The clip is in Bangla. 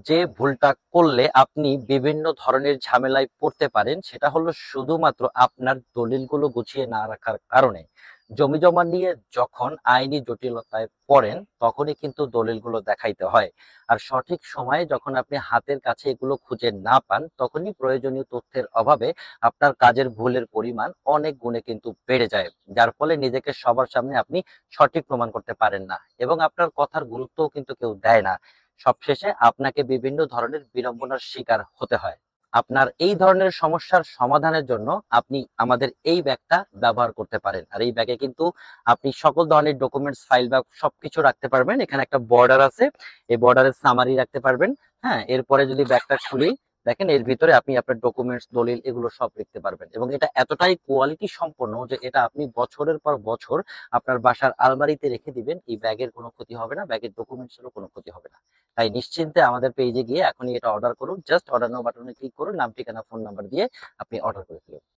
যে ভুলটা করলে আপনি বিভিন্ন ধরনের ঝামেলায় পড়তে পারেন সেটা হলো শুধুমাত্র আপনার দলিলগুলো গুছিয়ে না রাখার কারণে। জমি জমা নিয়ে যখন আইনি জটিলতায় পড়েন তখনই কিন্তু দলিলগুলো দেখাইতে হয়। আর সঠিক সময়ে যখন আপনি হাতের কাছে এগুলো খুঁজে না পান তখনই প্রয়োজনীয় তথ্যের অভাবে আপনার কাজের ভুলের পরিমাণ অনেক গুণে কিন্তু বেড়ে যায়, যার ফলে নিজেকে সবার সামনে আপনি সঠিক প্রমাণ করতে পারেন না এবং আপনার কথার গুরুত্বও কিন্তু কেউ দেয় না। সবশেষে আপনাকে বিভিন্ন ধরনের বিড়ম্বনার শিকার হতে হয়। আপনার এই ধরনের সমস্যার সমাধানের জন্য আপনি আমাদের এই ব্যাগটা ব্যবহার করতে পারেন। আর এই ব্যাগে কিন্তু আপনি সকল ধরনের ডকুমেন্টস, ফাইল বা সবকিছু রাখতে পারবেন। এখানে একটা বর্ডার আছে, এই বর্ডারের সামারি রাখতে পারবেন। হ্যাঁ, এরপরে যদি ব্যাগটা খুলি, দেখেন এর ভিতরে আপনি আপনার ডকুমেন্টস, দলিল এগুলো সব লিখতে পারবেন এবং এটা এতটাই কোয়ালিটি সম্পন্ন যে এটা আপনি বছরের পর বছর আপনার বাসার আলমারিতে রেখে দিবেন, এই ব্যাগের কোনো ক্ষতি হবে না, ব্যাগের ডকুমেন্টসেরও কোনো ক্ষতি হবে না। তাই নিশ্চিন্তে আমাদের পেজে গিয়ে এখনই এটা অর্ডার করুন। জাস্ট অর্ডার নাও বাটনে ক্লিক করুন, নাম, ঠিকানা, ফোন নাম্বার দিয়ে আপনি অর্ডার করে ফেলুন।